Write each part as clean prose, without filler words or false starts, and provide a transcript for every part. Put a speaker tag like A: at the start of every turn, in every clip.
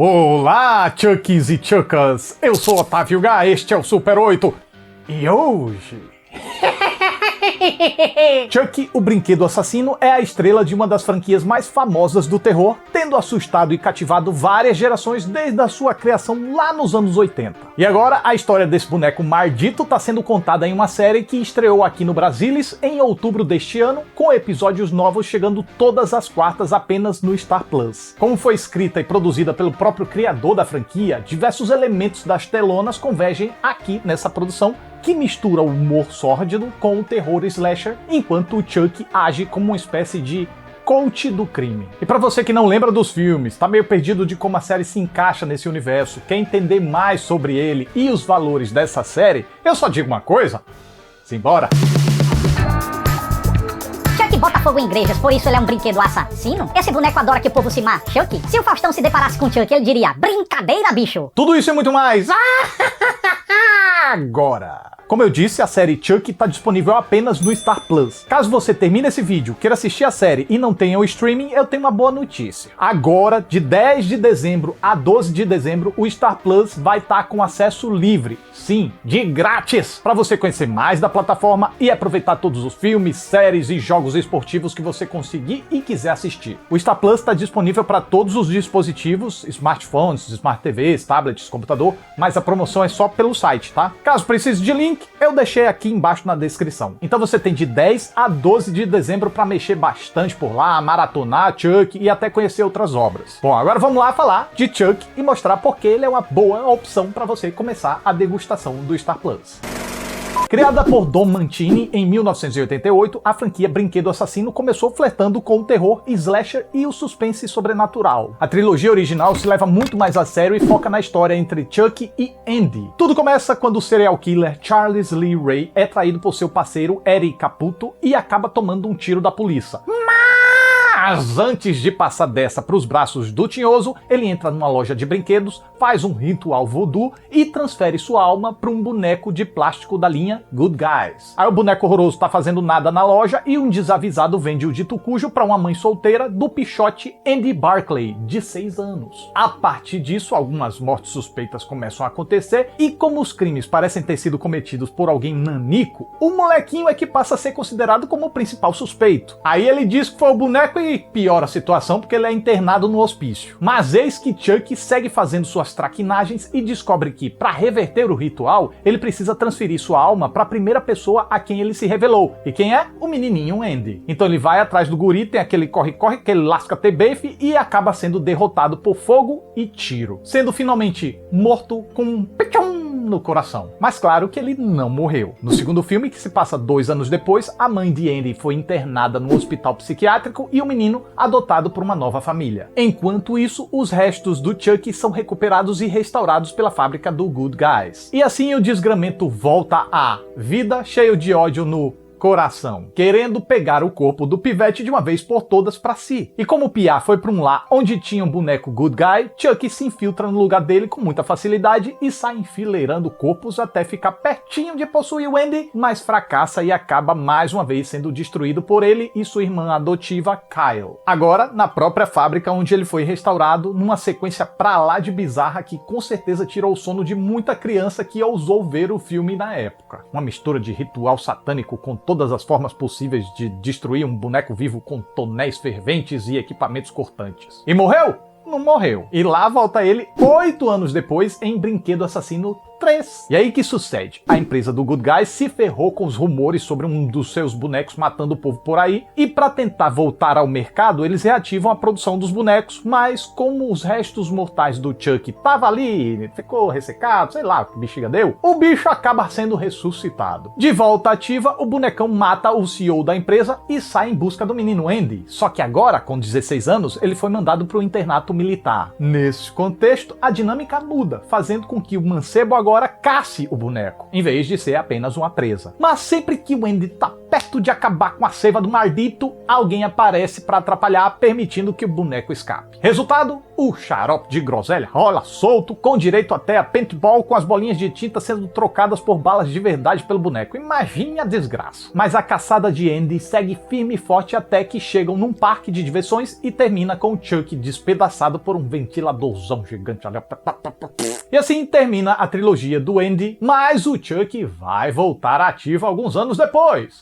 A: Olá, Chuckies e Chuckas! Eu sou Otávio Gá, este é o Super 8 e hoje... Chucky, o brinquedo assassino, é a estrela de uma das franquias mais famosas do terror, tendo assustado e cativado várias gerações desde a sua criação lá nos anos 80. E agora, a história desse boneco maldito está sendo contada em uma série que estreou aqui no Brasilis em outubro deste ano, com episódios novos chegando todas as quartas apenas no Star Plus. Como foi escrita e produzida pelo próprio criador da franquia, diversos elementos das telonas convergem aqui nessa produção, que mistura o humor sórdido com o terror slasher, enquanto o Chucky age como uma espécie de coach do crime. E pra você que não lembra dos filmes, tá meio perdido de como a série se encaixa nesse universo, quer entender mais sobre ele e os valores dessa série, eu só digo uma coisa: simbora!
B: Chucky bota fogo em igrejas, por isso ele é um brinquedo assassino? Esse boneco adora que o povo se mate, Chucky? Se o Faustão se deparasse com Chucky, ele diria: brincadeira, bicho!
A: Tudo isso e muito mais agora! Como eu disse, a série Chucky está disponível apenas no Star Plus. Caso você termine esse vídeo, queira assistir a série e não tenha o streaming, eu tenho uma boa notícia. Agora, de 10 de dezembro a 12 de dezembro, o Star Plus vai estar com acesso livre. Sim, de grátis! Para você conhecer mais da plataforma e aproveitar todos os filmes, séries e jogos esportivos que você conseguir e quiser assistir. O Star Plus está disponível para todos os dispositivos, smartphones, smart TVs, tablets, computador, mas a promoção é só pelo site, tá? Caso precise de link, eu deixei aqui embaixo na descrição. Então você tem de 10 a 12 de dezembro para mexer bastante por lá, maratonar Chucky e até conhecer outras obras. Bom, agora vamos lá falar de Chucky e mostrar porque ele é uma boa opção para você começar a degustação do Star Plus. Criada por Don Mancini em 1988, a franquia Brinquedo Assassino começou flertando com o terror, slasher e o suspense sobrenatural. A trilogia original se leva muito mais a sério e foca na história entre Chucky e Andy. Tudo começa quando o serial killer Charles Lee Ray é traído por seu parceiro Eric Caputo e acaba tomando um tiro da polícia. Mas antes de passar dessa para os braços do tinhoso, ele entra numa loja de brinquedos, faz um ritual voodoo e transfere sua alma para um boneco de plástico da linha Good Guys. Aí o boneco horroroso tá fazendo nada na loja e um desavisado vende o dito cujo para uma mãe solteira do pichote Andy Barclay, de 6 anos. A partir disso, algumas mortes suspeitas começam a acontecer e como os crimes parecem ter sido cometidos por alguém nanico, o molequinho é que passa a ser considerado como o principal suspeito. Aí ele diz que foi o boneco e piora a situação porque ele é internado no hospício. Mas eis que Chucky segue fazendo suas traquinagens e descobre que, para reverter o ritual, ele precisa transferir sua alma para a primeira pessoa a quem ele se revelou. E quem é? O menininho Andy. Então ele vai atrás do guri, tem aquele corre-corre, aquele lasca-tebefe e acaba sendo derrotado por fogo e tiro, sendo finalmente morto com um pichum no coração. Mas claro que ele não morreu. No segundo filme, que se passa 2 anos depois, a mãe de Andy foi internada no hospital psiquiátrico e o menino adotado por uma nova família. Enquanto isso, os restos do Chucky são recuperados e restaurados pela fábrica do Good Guys. E assim o desgramento volta à vida, cheio de ódio no coração, querendo pegar o corpo do pivete de uma vez por todas pra si. E como o Pia foi pra um lar onde tinha um boneco Good Guy, Chucky se infiltra no lugar dele com muita facilidade e sai enfileirando corpos até ficar pertinho de possuir o Andy, mas fracassa e acaba mais uma vez sendo destruído por ele e sua irmã adotiva Kyle. Agora, na própria fábrica onde ele foi restaurado, numa sequência pra lá de bizarra que com certeza tirou o sono de muita criança que ousou ver o filme na época. Uma mistura de ritual satânico com todas as formas possíveis de destruir um boneco vivo com tonéis ferventes e equipamentos cortantes. E morreu? Não morreu. E lá volta ele 8 anos depois em Brinquedo Assassino 3. E aí que sucede? A empresa do Good Guys se ferrou com os rumores sobre um dos seus bonecos matando o povo por aí, e para tentar voltar ao mercado, eles reativam a produção dos bonecos, mas como os restos mortais do Chucky tava ali, ficou ressecado, sei lá o que bexiga deu, o bicho acaba sendo ressuscitado. De volta ativa, o bonecão mata o CEO da empresa e sai em busca do menino Andy. Só que agora, com 16 anos, ele foi mandado para o internato militar. Nesse contexto, a dinâmica muda, fazendo com que o mancebo agora casse o boneco, em vez de ser apenas uma presa. Mas sempre que o Andy tá perto de acabar com a seiva do maldito, alguém aparece para atrapalhar, permitindo que o boneco escape. Resultado? O xarope de groselha rola solto, com direito até a paintball, com as bolinhas de tinta sendo trocadas por balas de verdade pelo boneco. Imagine a desgraça. Mas a caçada de Andy segue firme e forte até que chegam num parque de diversões e termina com o Chuck despedaçado por um ventiladorzão gigante. E assim termina a trilogia do Andy, mas o Chuck vai voltar ativo alguns anos depois.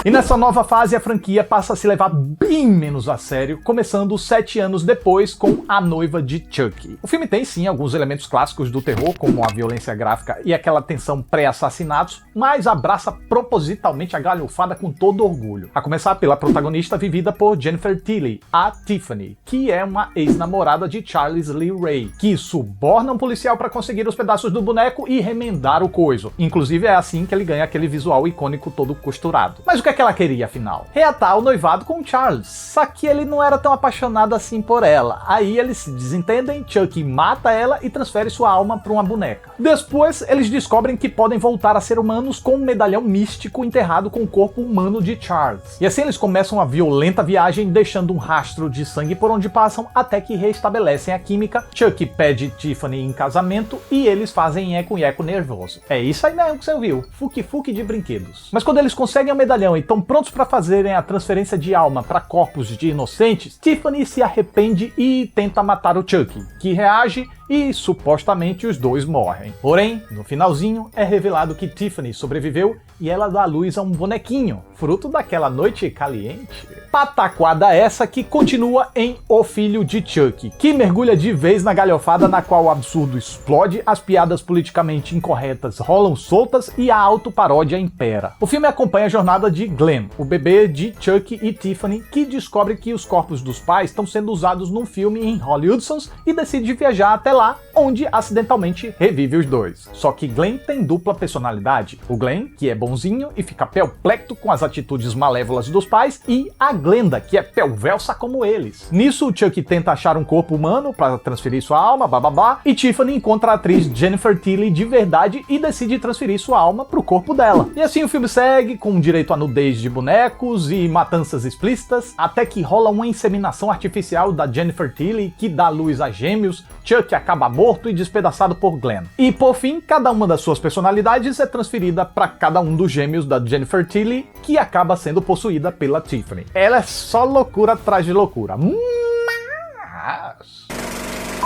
A: E nessa nova fase a franquia passa a se levar bem menos a sério, começando 7 anos depois com A Noiva de Chucky. O filme tem sim alguns elementos clássicos do terror, como a violência gráfica e aquela tensão pré-assassinatos, mas abraça propositalmente a galhofada com todo orgulho. A começar pela protagonista vivida por Jennifer Tilly, a Tiffany, que é uma ex-namorada de Charles Lee Ray, que suborna um policial para conseguir os pedaços do boneco e remendar o coiso. Inclusive é assim que ele ganha aquele visual icônico todo costurado. Mas o que é que ela queria, afinal? Reatar o noivado com Charles, só que ele não era tão apaixonado assim por ela. Aí eles se desentendem, Chuck mata ela e transfere sua alma para uma boneca. Depois, eles descobrem que podem voltar a ser humanos com um medalhão místico enterrado com o corpo humano de Charles. E assim eles começam a violenta viagem, deixando um rastro de sangue por onde passam, até que restabelecem a química. Chuck pede Tiffany em casamento e eles fazem nheco-nheco nervoso. É isso aí mesmo que você ouviu, fuque-fuque de brinquedos. Mas quando eles conseguem o medalhão e estão prontos para fazerem a transferência de alma para corpos de inocentes, Tiffany se arrepende e tenta matar o Chuck, que reage e supostamente os dois morrem. Porém, no finalzinho é revelado que Tiffany sobreviveu e ela dá luz a um bonequinho, fruto daquela noite caliente. Pataquada essa que continua em O Filho de Chuck, que mergulha de vez na galhofada na qual o absurdo explode, as piadas politicamente incorretas rolam soltas e a autoparódia impera. O filme acompanha a jornada de Glenn, o bebê de Chuck e Tiffany, que descobre que os corpos dos pais estão sendo usados num filme em Hollywoodsons e decide viajar até lá, onde acidentalmente revive os dois. Só que Glenn tem dupla personalidade. O Glenn, que é bonzinho e fica perplexo com as atitudes malévolas dos pais, e a Glenda, que é pelvelsa como eles. Nisso, o Chuck tenta achar um corpo humano para transferir sua alma, bababá, e Tiffany encontra a atriz Jennifer Tilly de verdade e decide transferir sua alma pro corpo dela. E assim o filme segue, com direito a nudez de bonecos e matanças explícitas, até que rola uma inseminação artificial da Jennifer Tilly, que dá luz a gêmeos. Chuck acaba morto e despedaçado por Glenn. E por fim, cada uma das suas personalidades é transferida para cada um dos gêmeos da Jennifer Tilly, que acaba sendo possuída pela Tiffany. Ela é só loucura atrás de loucura. Mas...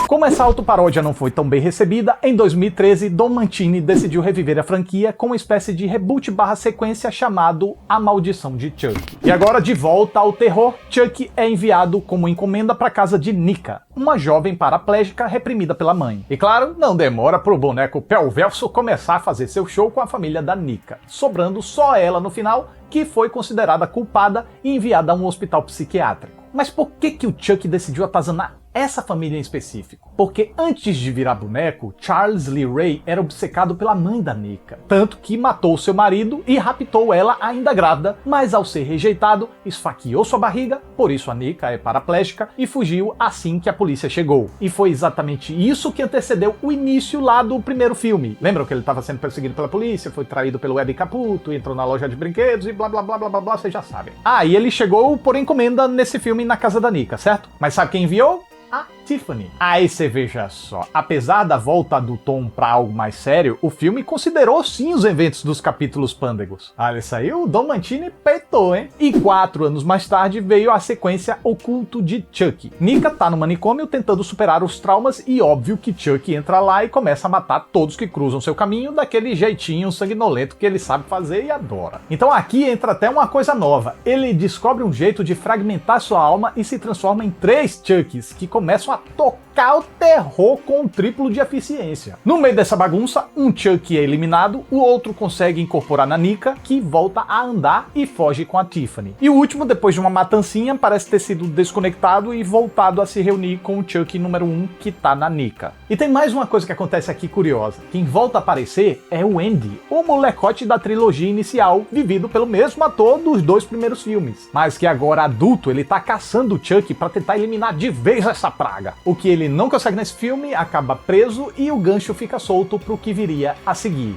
A: como essa autoparódia não foi tão bem recebida, em 2013, Don Mancini decidiu reviver a franquia com uma espécie de reboot / sequência chamado A Maldição de Chuck. E agora, de volta ao terror, Chuck é enviado como encomenda para a casa de Nika, uma jovem paraplégica reprimida pela mãe. E claro, não demora pro boneco pelvelso começar a fazer seu show com a família da Nika, sobrando só ela no final, que foi considerada culpada e enviada a um hospital psiquiátrico. Mas por que o Chuck decidiu atazanar essa família em específico? Porque antes de virar boneco, Charles Lee Ray era obcecado pela mãe da Nika, tanto que matou seu marido e raptou ela ainda grávida, mas ao ser rejeitado, esfaqueou sua barriga, por isso a Nika é paraplégica, e fugiu assim que a polícia chegou. E foi exatamente isso que antecedeu o início lá do primeiro filme. Lembram que ele estava sendo perseguido pela polícia, foi traído pelo Ed Caputo, entrou na loja de brinquedos e blá blá blá blá blá blá, vocês já sabem. Ah, e ele chegou por encomenda nesse filme na casa da Nika, certo? Mas sabe quem enviou? A Tiffany. Aí você veja só, apesar da volta do tom para algo mais sério, o filme considerou sim os eventos dos capítulos pândegos. Olha, isso aí o Don Mancini peitou, hein? E 4 anos mais tarde veio a sequência O Culto de Chuck. Nika tá no manicômio tentando superar os traumas e óbvio que Chuck entra lá e começa a matar todos que cruzam seu caminho daquele jeitinho sanguinolento que ele sabe fazer e adora. Então aqui entra até uma coisa nova. Ele descobre um jeito de fragmentar sua alma e se transforma em 3 Chucks que começam a tocar o terror com o triplo de eficiência. No meio dessa bagunça, um Chuck é eliminado, o outro consegue incorporar na Nika, que volta a andar e foge com a Tiffany. E o último, depois de uma matancinha, parece ter sido desconectado e voltado a se reunir com o Chuck número 1, que tá na Nika. E tem mais uma coisa que acontece aqui curiosa. Quem volta a aparecer é o Andy, o molecote da trilogia inicial, vivido pelo mesmo ator dos 2 primeiros filmes. Mas que agora adulto, ele tá caçando o Chuck pra tentar eliminar de vez essa praga. O que ele não consegue nesse filme, acaba preso e o gancho fica solto pro que viria a seguir.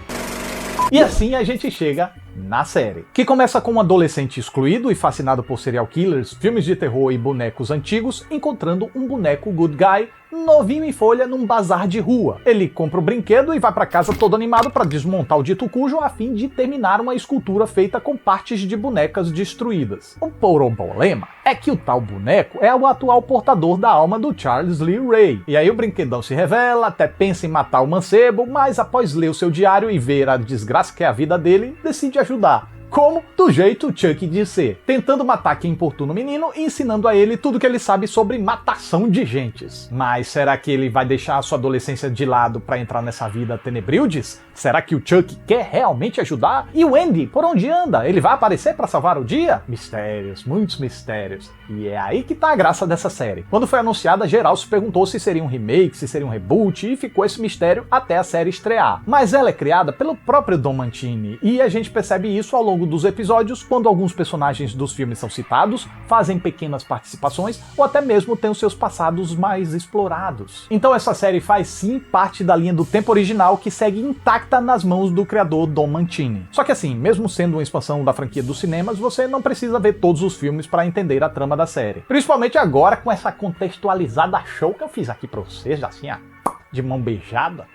A: E assim a gente chega na série. Que começa com um adolescente excluído e fascinado por serial killers, filmes de terror e bonecos antigos, encontrando um boneco good guy novinho em folha num bazar de rua. Ele compra o brinquedo e vai para casa todo animado para desmontar o dito cujo a fim de terminar uma escultura feita com partes de bonecas destruídas. O problema é que o tal boneco é o atual portador da alma do Charles Lee Ray. E aí o brinquedão se revela, até pensa em matar o mancebo, mas após ler o seu diário e ver a desgraça que é a vida dele, decide ajudar. Como? Do jeito Chuck de ser, tentando matar quem importuna o menino e ensinando a ele tudo que ele sabe sobre matação de gentes. Mas será que ele vai deixar a sua adolescência de lado para entrar nessa vida tenebrildes? Será que o Chuck quer realmente ajudar? E o Andy, por onde anda? Ele vai aparecer para salvar o dia? Mistérios, muitos mistérios. E é aí que tá a graça dessa série. Quando foi anunciada, geral se perguntou se seria um remake, se seria um reboot, e ficou esse mistério até a série estrear. Mas ela é criada pelo próprio Don Mancini, e a gente percebe isso ao longo dos episódios, quando alguns personagens dos filmes são citados, fazem pequenas participações, ou até mesmo têm os seus passados mais explorados. Então essa série faz sim parte da linha do tempo original, que segue intacta nas mãos do criador Don Mancini. Só que assim, mesmo sendo uma expansão da franquia dos cinemas, você não precisa ver todos os filmes para entender a trama da série. Principalmente agora com essa contextualizada show que eu fiz aqui pra vocês, assim, de mão beijada.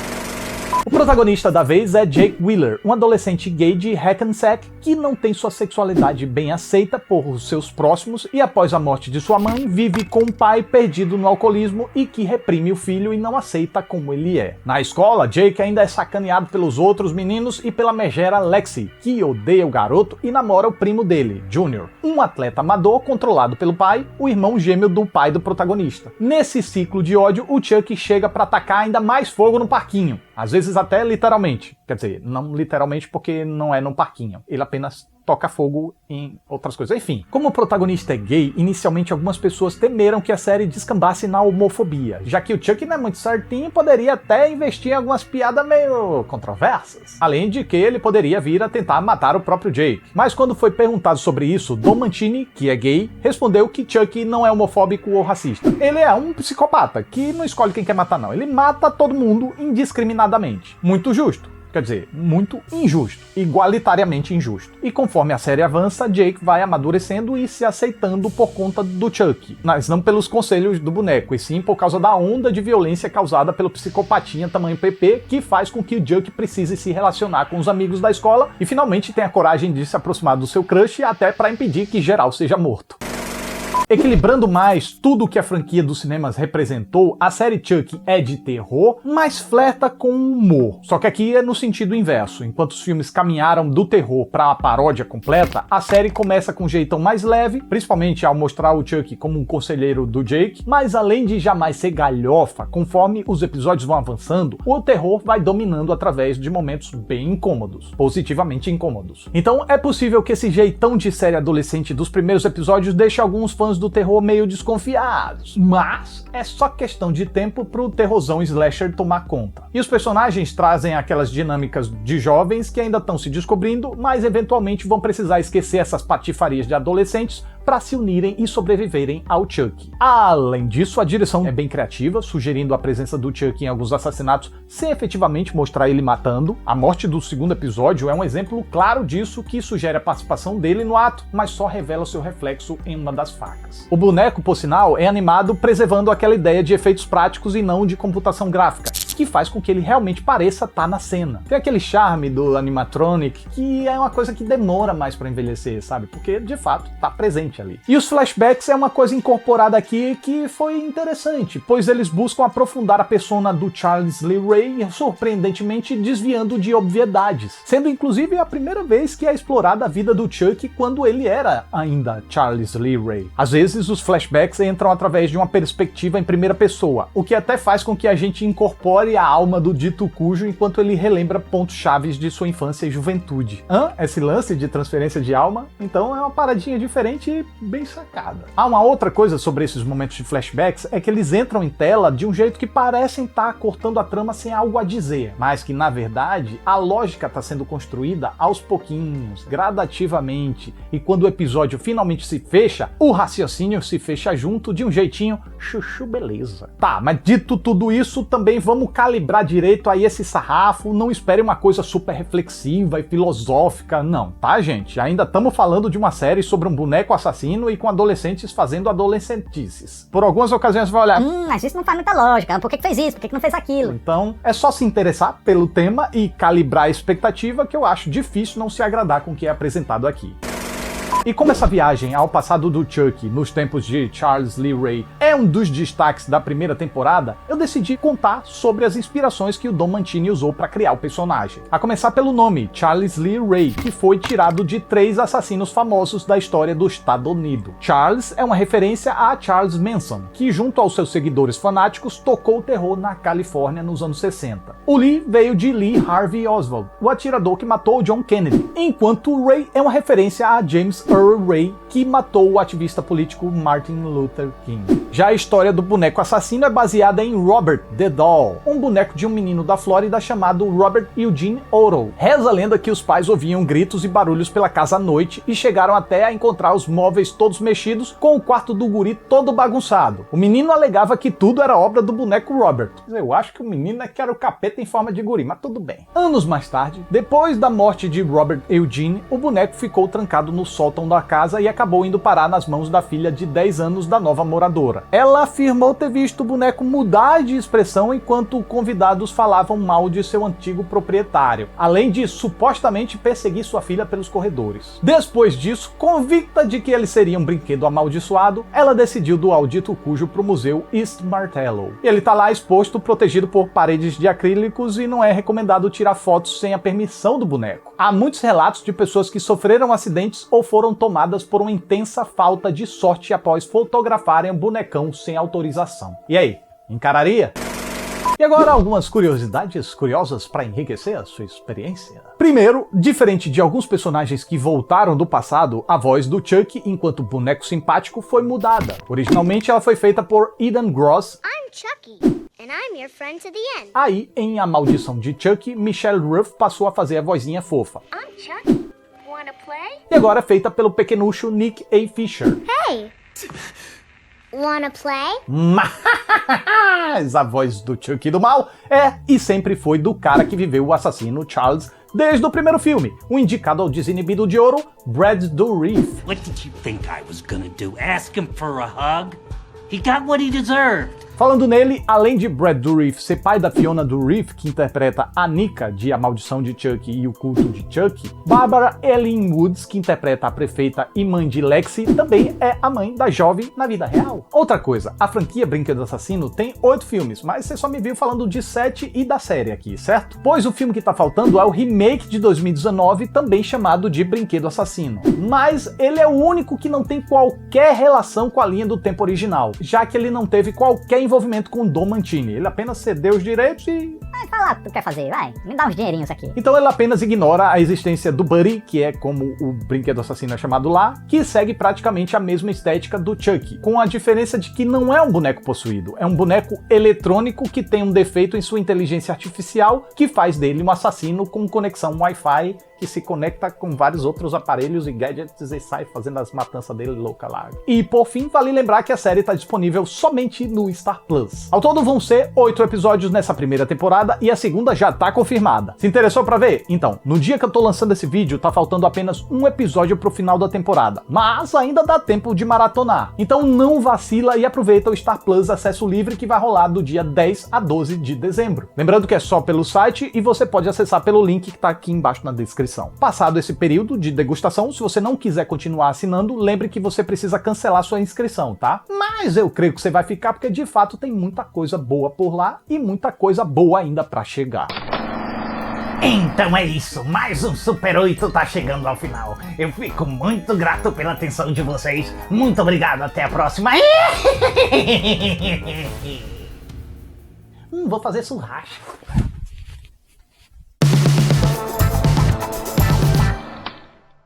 A: O protagonista da vez é Jake Wheeler, um adolescente gay de Hackensack que não tem sua sexualidade bem aceita por seus próximos e após a morte de sua mãe vive com um pai perdido no alcoolismo e que reprime o filho e não aceita como ele é. Na escola, Jake ainda é sacaneado pelos outros meninos e pela megera Lexi, que odeia o garoto e namora o primo dele, Junior, um atleta amador controlado pelo pai, o irmão gêmeo do pai do protagonista. Nesse ciclo de ódio, o Chuck chega para atacar ainda mais fogo no parquinho. Às vezes até literalmente. Quer dizer, não literalmente porque não é num parquinho. Ele apenas toca fogo em outras coisas. Enfim, como o protagonista é gay, inicialmente algumas pessoas temeram que a série descambasse na homofobia, já que o Chuck não é muito certinho, poderia até investir em algumas piadas meio controversas. Além de que ele poderia vir a tentar matar o próprio Jake. Mas quando foi perguntado sobre isso, Don Mancini, que é gay, respondeu que Chuck não é homofóbico ou racista. Ele é um psicopata, que não escolhe quem quer matar não. Ele mata todo mundo indiscriminadamente. Muito justo. Quer dizer, muito injusto, igualitariamente injusto. E conforme a série avança, Jake vai amadurecendo e se aceitando por conta do Chuck, mas não pelos conselhos do boneco, e sim por causa da onda de violência causada pelo psicopatinha tamanho PP, que faz com que o Jake precise se relacionar com os amigos da escola e finalmente tenha coragem de se aproximar do seu crush até para impedir que geral seja morto. Equilibrando mais tudo o que a franquia dos cinemas representou, a série Chuck é de terror, mas flerta com humor. Só que aqui é no sentido inverso. Enquanto os filmes caminharam do terror para a paródia completa, a série começa com um jeitão mais leve, principalmente ao mostrar o Chuck como um conselheiro do Jake, mas além de jamais ser galhofa, conforme os episódios vão avançando, o terror vai dominando através de momentos bem incômodos, positivamente incômodos. Então é possível que esse jeitão de série adolescente dos primeiros episódios deixe alguns fãs do terror meio desconfiados, mas é só questão de tempo pro terrorzão slasher tomar conta. E os personagens trazem aquelas dinâmicas de jovens que ainda estão se descobrindo, mas eventualmente vão precisar esquecer essas patifarias de adolescentes para se unirem e sobreviverem ao Chuck. Além disso, a direção é bem criativa, sugerindo a presença do Chuck em alguns assassinatos sem efetivamente mostrar ele matando. A morte do segundo episódio é um exemplo claro disso, que sugere a participação dele no ato, mas só revela seu reflexo em uma das facas. O boneco, por sinal, é animado preservando aquela ideia de efeitos práticos e não de computação gráfica, que faz com que ele realmente pareça estar na cena. Tem aquele charme do animatronic que é uma coisa que demora mais para envelhecer, sabe? Porque, de fato, tá presente ali. E os flashbacks é uma coisa incorporada aqui que foi interessante, pois eles buscam aprofundar a persona do Charles Lee Ray, surpreendentemente desviando de obviedades, sendo inclusive a primeira vez que é explorada a vida do Chuck quando ele era ainda Charles Lee Ray. Às vezes os flashbacks entram através de uma perspectiva em primeira pessoa, o que até faz com que a gente incorpore a alma do dito cujo enquanto ele relembra pontos chaves de sua infância e juventude. Esse lance de transferência de alma? Então é uma paradinha diferente e bem sacada. Uma outra coisa sobre esses momentos de flashbacks é que eles entram em tela de um jeito que parecem estar cortando a trama sem algo a dizer, mas que na verdade a lógica está sendo construída aos pouquinhos, gradativamente, e quando o episódio finalmente se fecha, o raciocínio se fecha junto de um jeitinho chuchu beleza. Tá, mas dito tudo isso, também vamos calibrar direito aí esse sarrafo, não espere uma coisa super reflexiva e filosófica, não, tá, gente? Ainda estamos falando de uma série sobre um boneco assassino e com adolescentes fazendo adolescentices. Por algumas ocasiões você vai olhar...
B: mas isso não faz muita lógica, por que fez isso, por que não fez aquilo?
A: Então, é só se interessar pelo tema e calibrar a expectativa, que eu acho difícil não se agradar com o que é apresentado aqui. E como essa viagem ao passado do Chuck nos tempos de Charles Lee Ray é um dos destaques da primeira temporada, eu decidi contar sobre as inspirações que o Don Mancini usou para criar o personagem. A começar pelo nome, Charles Lee Ray, que foi tirado de 3 assassinos famosos da história do Estado Unido. Charles é uma referência a Charles Manson, que junto aos seus seguidores fanáticos tocou o terror na Califórnia nos anos 60. O Lee veio de Lee Harvey Oswald, o atirador que matou John Kennedy, enquanto o Ray é uma referência a James Earl Ray, que matou o ativista político Martin Luther King. Já a história do boneco assassino é baseada em Robert the Doll, um boneco de um menino da Flórida chamado Robert Eugene Otto. Reza a lenda que os pais ouviam gritos e barulhos pela casa à noite e chegaram até a encontrar os móveis todos mexidos, com o quarto do guri todo bagunçado. O menino alegava que tudo era obra do boneco Robert. Eu acho que o menino é que era o capeta em forma de guri, mas tudo bem. Anos mais tarde, depois da morte de Robert Eugene, o boneco ficou trancado no sótão da casa e acabou indo parar nas mãos da filha de 10 anos da nova moradora. Ela afirmou ter visto o boneco mudar de expressão enquanto convidados falavam mal de seu antigo proprietário, além de supostamente perseguir sua filha pelos corredores. Depois disso, convicta de que ele seria um brinquedo amaldiçoado, ela decidiu doar o dito cujo para o museu East Martello. Ele tá lá exposto, protegido por paredes de acrílicos, e não é recomendado tirar fotos sem a permissão do boneco. Há muitos relatos de pessoas que sofreram acidentes ou foram tomadas por uma intensa falta de sorte após fotografarem o bonecão sem autorização. E aí, encararia? E agora algumas curiosidades curiosas para enriquecer a sua experiência. Primeiro, diferente de alguns personagens que voltaram do passado, a voz do Chuck, enquanto boneco simpático, foi mudada. Originalmente ela foi feita por Eden Gross.
C: I'm Chucky, and I'm your friend to the end.
A: Aí, em A Maldição de Chuck, Michelle Ruff passou a fazer a vozinha fofa.
C: I'm Chucky. Wanna play?
A: E agora é feita pelo pequenucho Nick A. Fisher.
C: Hey. Wanna play?
A: Mas a voz do Chuck do mal é e sempre foi do cara que viveu o assassino Charles desde o primeiro filme, o indicado ao Desinibido de Ouro, Brad Dourif.
D: What did you think I was gonna do? Ask him for a hug? He got what he deserved.
A: Falando nele, além de Brad Dourif ser pai da Fiona Dourif, que interpreta a Nika de A Maldição de Chuck e o Culto de Chuck, Barbara Ellen Woods, que interpreta a prefeita e mãe de Lexi, também é a mãe da jovem na vida real. Outra coisa, a franquia Brinquedo Assassino tem 8 filmes, mas você só me viu falando de 7 e da série aqui, certo? Pois o filme que tá faltando é o remake de 2019, também chamado de Brinquedo Assassino. Mas ele é o único que não tem qualquer relação com a linha do tempo original, já que ele não teve qualquer envolvimento com o Don Mancini. Ele apenas cedeu os direitos e...
B: Vai lá o que tu quer fazer, vai. Me dá uns dinheirinhos aqui.
A: Então ele apenas ignora a existência do Buddy, que é como o brinquedo assassino é chamado lá, que segue praticamente a mesma estética do Chuck, com a diferença de que não é um boneco possuído, é um boneco eletrônico que tem um defeito em sua inteligência artificial, que faz dele um assassino com conexão Wi-Fi, que se conecta com vários outros aparelhos e gadgets e sai fazendo as matanças dele louca lá. E por fim, vale lembrar que a série está disponível somente no Star Plus. Ao todo vão ser 8 episódios nessa primeira temporada e a segunda já tá confirmada. Se interessou pra ver? Então, no dia que eu tô lançando esse vídeo, tá faltando apenas um episódio pro final da temporada, mas ainda dá tempo de maratonar. Então não vacila e aproveita o Star Plus acesso livre que vai rolar do dia 10 a 12 de dezembro. Lembrando que é só pelo site e você pode acessar pelo link que tá aqui embaixo na descrição. Passado esse período de degustação, se você não quiser continuar assinando, lembre que você precisa cancelar sua inscrição, tá? Mas eu creio que você vai ficar porque de fato tem muita coisa boa por lá e muita coisa boa ainda pra chegar.
E: Então é isso, mais um Super 8 tá chegando ao final. Eu fico muito grato pela atenção de vocês. Muito obrigado, até a próxima.
A: Vou fazer churrasco.